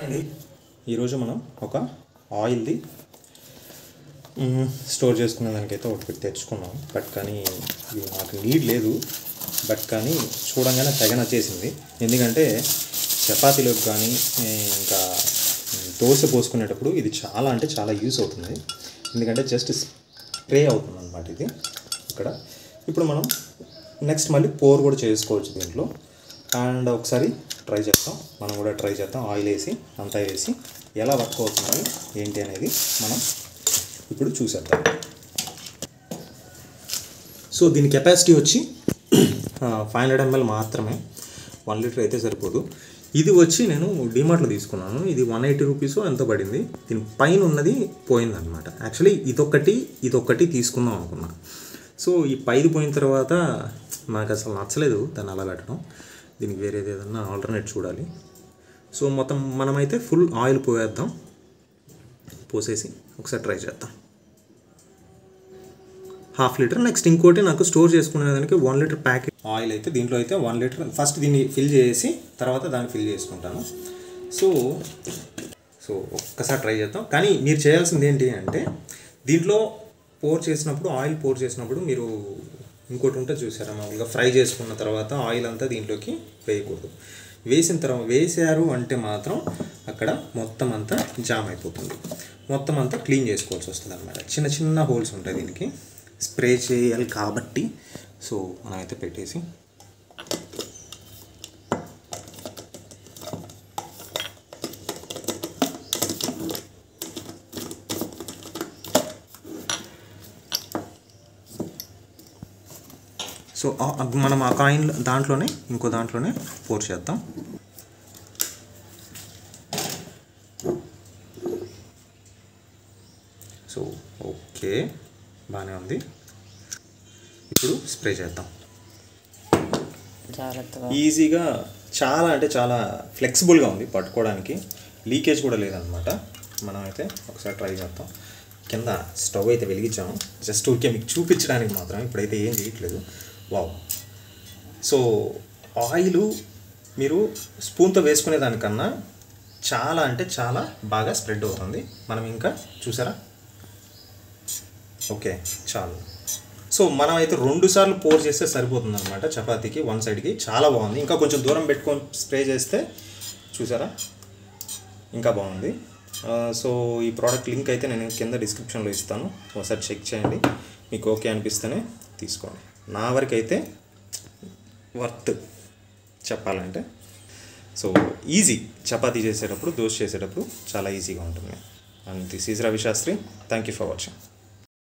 అండి ఈరోజు మనం ఒక ఆయిల్ది స్టోర్ చేసుకునే దానికైతే ఒకటి తెచ్చుకున్నాం. బట్ కానీ ఇది నాకు నీడ్ లేదు. బట్ కానీ చూడంగానే తెగ నచ్చేసింది. ఎందుకంటే చపాతీలోకి కానీ ఇంకా దోశ పోసుకునేటప్పుడు ఇది చాలా అంటే చాలా యూస్ అవుతుంది. ఎందుకంటే జస్ట్ స్ప్రే అవుతుంది అన్నమాట ఇది ఇక్కడ. ఇప్పుడు మనం నెక్స్ట్ మళ్ళీ పోర్ కూడా చేసుకోవచ్చు దీంట్లో. అండ్ ఒకసారి ట్రై చేద్దాం, మనం కూడా ట్రై చేద్దాం. ఆయిల్ వేసి అంతా వేసి ఎలా వర్క్ అవుతుంది ఏంటి అనేది మనం ఇప్పుడు చూసేద్దాం. సో దీని కెపాసిటీ వచ్చి 500 ml మాత్రమే, 1 లీటర్ అయితే సరిపోదు. ఇది వచ్చి నేను డిమార్ట్లో తీసుకున్నాను. ఇది 180 రూపీస్ ఎంతో పడింది. దీని పైన ఉన్నది పోయిందనమాట. యాక్చువల్లీ ఇదొక్కటి తీసుకుందాం అనుకున్నా. సో ఈ పైది పోయిన తర్వాత నాకు అసలు నచ్చలేదు దాన్ని అలా పెట్టడం. దీనికి వేరేది ఏదన్నా ఆల్టర్నేట్ చూడాలి. సో మొత్తం మనమైతే ఫుల్ ఆయిల్ పోసేద్దాం. పోసేసి ఒకసారి ట్రై చేద్దాం. 1/2 లీటర్. నెక్స్ట్ ఇంకోటి నాకు స్టోర్ చేసుకునేదానికి 1 లీటర్ ప్యాకెట్ ఆయిల్ అయితే దీంట్లో అయితే 1 లీటర్. ఫస్ట్ దీన్ని ఫిల్ చేసి తర్వాత దాన్ని ఫిల్ చేసుకుంటాను. సో ఒక్కసారి ట్రై చేద్దాం. కానీ మీరు చేయాల్సింది ఏంటి అంటే దీంట్లో ఆయిల్ పోర్ చేసినప్పుడు మీరు ఇంకోటి ఉంటే చూసారా, మామూలుగా ఫ్రై చేసుకున్న తర్వాత ఆయిల్ అంతా దీంట్లోకి వేయకూడదు. వేసిన తర్వాత వేసారు అంటే మాత్రం అక్కడ మొత్తం అంతా జామ్ అయిపోతుంది. మొత్తం అంతా క్లీన్ చేసుకోవాల్సి వస్తుంది అన్నమాట. చిన్న చిన్న హోల్స్ ఉంటాయి దీనికి, స్ప్రే చేయాలి కాబట్టి. సో మనమైతే పెట్టేసి సో మనం ఆ కాయిన్ దాంట్లోనే ఇంకో దాంట్లోనే పోర్ చేద్దాం. సో ఓకే, బాగానే ఉంది. ఇప్పుడు స్ప్రే చేద్దాం. ఈజీగా చాలా అంటే చాలా ఫ్లెక్సిబుల్గా ఉంది పట్టుకోవడానికి. లీకేజ్ కూడా లేదనమాట. మనమైతే ఒకసారి ట్రై చేద్దాం. కింద స్టవ్ అయితే వెలిగించాము, జస్ట్ ఊరికే మీకు చూపించడానికి మాత్రం. ఇప్పుడైతే ఏం చేయట్లేదు. వావ్. సో ఆయిల్ మీరు స్పూన్తో వేసుకునే దానికన్నా చాలా అంటే చాలా బాగా స్ప్రెడ్ అవుతుంది. మనం ఇంకా చూసారా, ఓకే చాలు. సో మనం అయితే 2 సార్లు పోర్ చేస్తే సరిపోతుంది అనమాట చపాతీకి, 1 సైడ్కి. చాలా బాగుంది. ఇంకా కొంచెం దూరం పెట్టుకొని స్ప్రే చేస్తే చూసారా ఇంకా బాగుంది. సో ఈ ప్రోడక్ట్ లింక్ అయితే నేను కింద డిస్క్రిప్షన్లో ఇస్తాను, ఒకసారి చెక్ చేయండి. మీకు ఓకే అనిపిస్తేనే తీసుకోండి. నా వరకు అయితే వర్త్ చెప్పాలంటే. సో ఈజీ, చపాతీ చేసేటప్పుడు దోశ చేసేటప్పుడు చాలా ఈజీగా ఉంటుంది. And this is Ravi Shastri. Thank you for watching.